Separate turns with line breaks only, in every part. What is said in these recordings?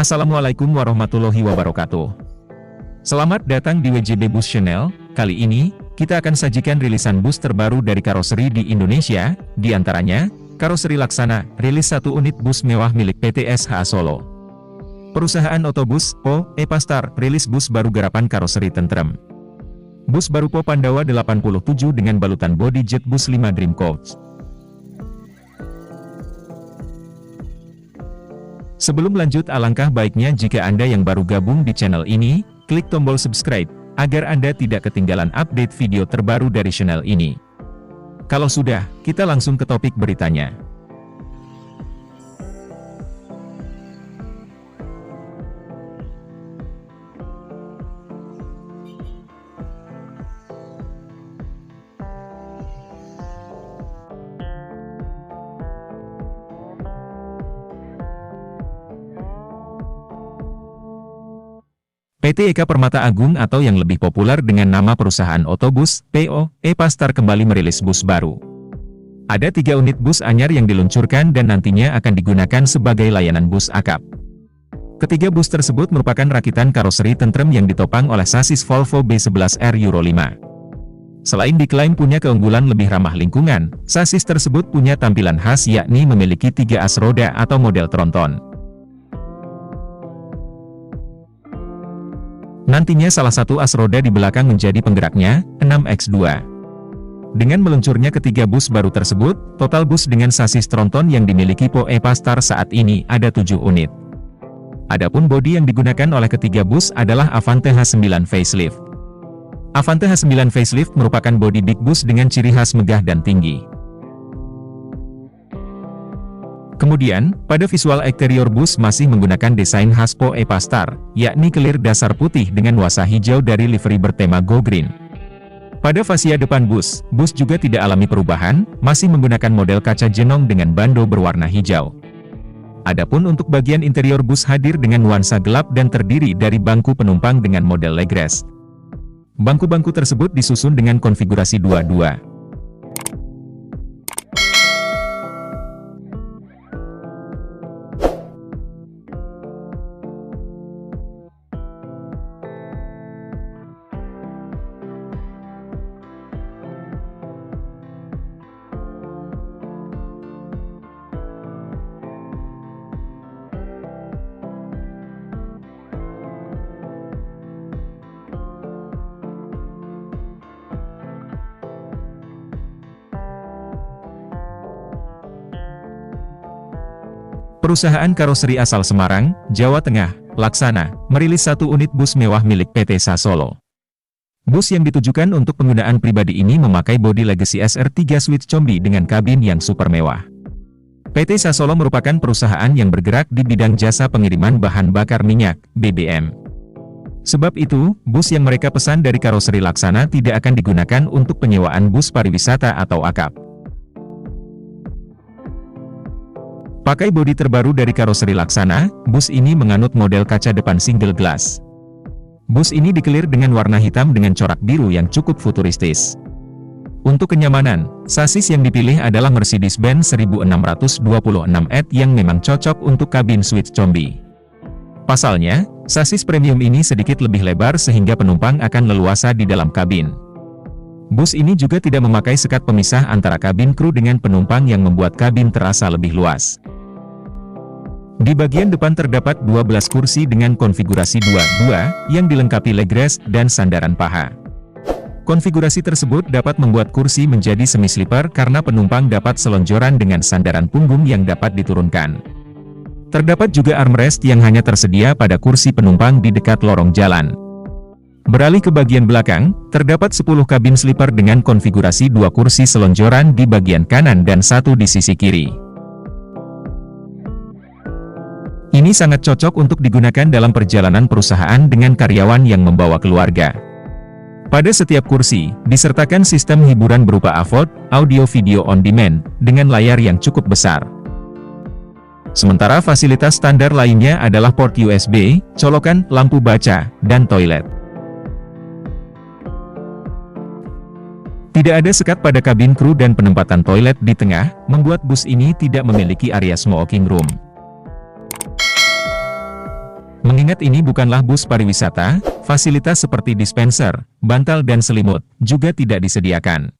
Assalamualaikum warahmatullahi wabarakatuh. Selamat datang di WJB Bus Channel. Kali ini, kita akan sajikan rilisan bus terbaru dari karoseri di Indonesia, di antaranya, Karoseri Laksana, rilis 1 unit bus mewah milik PT SHA Solo. Perusahaan Otobus, Po, Epastar, rilis bus baru garapan karoseri Tentrem. Bus baru Po Pandawa 87 dengan balutan bodi jet bus 5 Dream Coach. Sebelum lanjut, alangkah baiknya jika Anda yang baru gabung di channel ini, klik tombol subscribe, agar Anda tidak ketinggalan update video terbaru dari channel ini. Kalau sudah, kita langsung ke topik beritanya. PT Eka Permata Agung atau yang lebih populer dengan nama perusahaan Otobus, PO, Epastar kembali merilis bus baru. Ada 3 unit bus anyar yang diluncurkan dan nantinya akan digunakan sebagai layanan bus akap. Ketiga bus tersebut merupakan rakitan karoseri Tentrem yang ditopang oleh sasis Volvo B11R Euro 5. Selain diklaim punya keunggulan lebih ramah lingkungan, sasis tersebut punya tampilan khas yakni memiliki 3 as roda atau model tronton. Nantinya salah satu as roda di belakang menjadi penggeraknya, 6x2. Dengan meluncurnya ketiga bus baru tersebut, total bus dengan sasis tronton yang dimiliki Po Epastar saat ini ada 7 unit. Adapun bodi yang digunakan oleh ketiga bus adalah Avante H9 Facelift. Avante H9 Facelift merupakan bodi big bus dengan ciri khas megah dan tinggi. Kemudian, pada visual eksterior bus masih menggunakan desain khas Po Epastar, yakni kelir dasar putih dengan nuansa hijau dari livery bertema Go Green. Pada fascia depan bus juga tidak alami perubahan, masih menggunakan model kaca jenong dengan bando berwarna hijau. Adapun untuk bagian interior bus hadir dengan nuansa gelap dan terdiri dari bangku penumpang dengan model legress. Bangku-bangku tersebut disusun dengan konfigurasi 2-2. Perusahaan karoseri asal Semarang, Jawa Tengah, Laksana, merilis 1 unit bus mewah milik PT SHA Solo. Bus yang ditujukan untuk penggunaan pribadi ini memakai bodi Legacy SR3 Suite Combi dengan kabin yang super mewah. PT SHA Solo merupakan perusahaan yang bergerak di bidang jasa pengiriman bahan bakar minyak, BBM. Sebab itu, bus yang mereka pesan dari karoseri Laksana tidak akan digunakan untuk penyewaan bus pariwisata atau akap. Pakai bodi terbaru dari karoseri Laksana, bus ini menganut model kaca depan single glass. Bus ini dikelir dengan warna hitam dengan corak biru yang cukup futuristis. Untuk kenyamanan, sasis yang dipilih adalah Mercedes-Benz 1626 yang memang cocok untuk kabin suite combi. Pasalnya, sasis premium ini sedikit lebih lebar sehingga penumpang akan leluasa di dalam kabin. Bus ini juga tidak memakai sekat pemisah antara kabin kru dengan penumpang yang membuat kabin terasa lebih luas. Di bagian depan terdapat 12 kursi dengan konfigurasi 2-2 yang dilengkapi legress dan sandaran paha. Konfigurasi tersebut dapat membuat kursi menjadi semi-sleeper karena penumpang dapat selonjoran dengan sandaran punggung yang dapat diturunkan. Terdapat juga armrest yang hanya tersedia pada kursi penumpang di dekat lorong jalan. Beralih ke bagian belakang, terdapat 10 kabin sleeper dengan konfigurasi 2 kursi selonjoran di bagian kanan dan 1 di sisi kiri. Ini sangat cocok untuk digunakan dalam perjalanan perusahaan dengan karyawan yang membawa keluarga. Pada setiap kursi, disertakan sistem hiburan berupa AVOD, audio video on demand, dengan layar yang cukup besar. Sementara fasilitas standar lainnya adalah port USB, colokan, lampu baca, dan toilet. Tidak ada sekat pada kabin kru dan penempatan toilet di tengah, membuat bus ini tidak memiliki area smoking room. Mengingat ini bukanlah bus pariwisata, fasilitas seperti dispenser, bantal dan selimut juga tidak disediakan.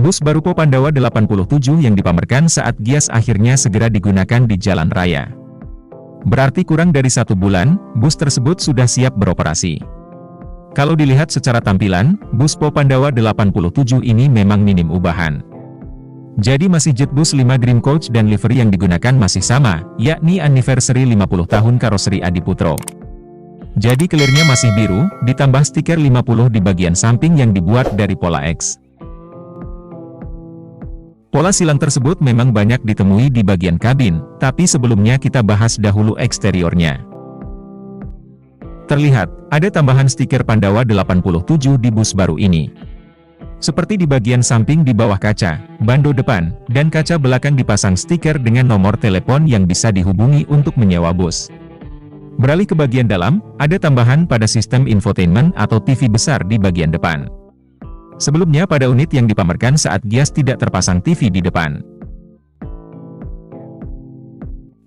Bus baru Po Pandawa 87 yang dipamerkan saat Gias akhirnya segera digunakan di jalan raya. Berarti kurang dari 1 bulan, bus tersebut sudah siap beroperasi. Kalau dilihat secara tampilan, bus Po Pandawa 87 ini memang minim ubahan. Jadi masih Jetbus 5 Dream Coach dan livery yang digunakan masih sama, yakni anniversary 50 tahun karoseri Adiputro. Jadi kelirnya masih biru, ditambah stiker 50 di bagian samping yang dibuat dari pola X. Pola silang tersebut memang banyak ditemui di bagian kabin, tapi sebelumnya kita bahas dahulu eksteriornya. Terlihat, ada tambahan stiker Pandawa 87 di bus baru ini. Seperti di bagian samping di bawah kaca, bando depan, dan kaca belakang dipasang stiker dengan nomor telepon yang bisa dihubungi untuk menyewa bus. Beralih ke bagian dalam, ada tambahan pada sistem infotainment atau TV besar di bagian depan. Sebelumnya pada unit yang dipamerkan saat Gias tidak terpasang TV di depan.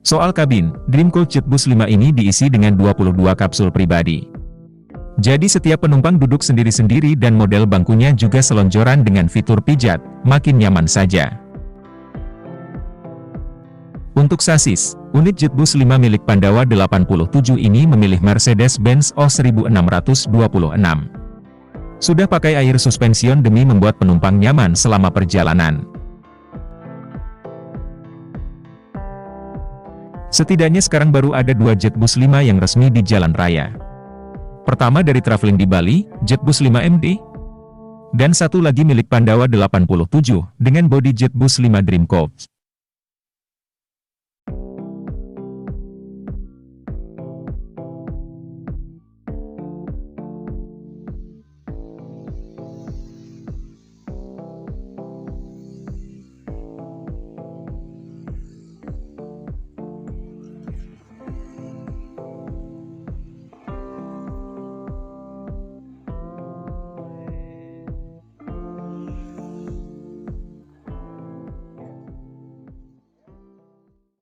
Soal kabin, Dream Coach Jetbus 5 ini diisi dengan 22 kapsul pribadi. Jadi setiap penumpang duduk sendiri-sendiri dan model bangkunya juga selonjoran dengan fitur pijat, makin nyaman saja. Untuk sasis, unit Jetbus 5 milik Pandawa 87 ini memilih Mercedes-Benz O1626. Sudah pakai air suspension demi membuat penumpang nyaman selama perjalanan. Setidaknya sekarang baru ada 2 Jetbus 5 yang resmi di jalan raya. Pertama dari traveling di Bali, Jetbus 5 MD. Dan satu lagi milik Pandawa 87, dengan bodi Jetbus 5 Dream Coach.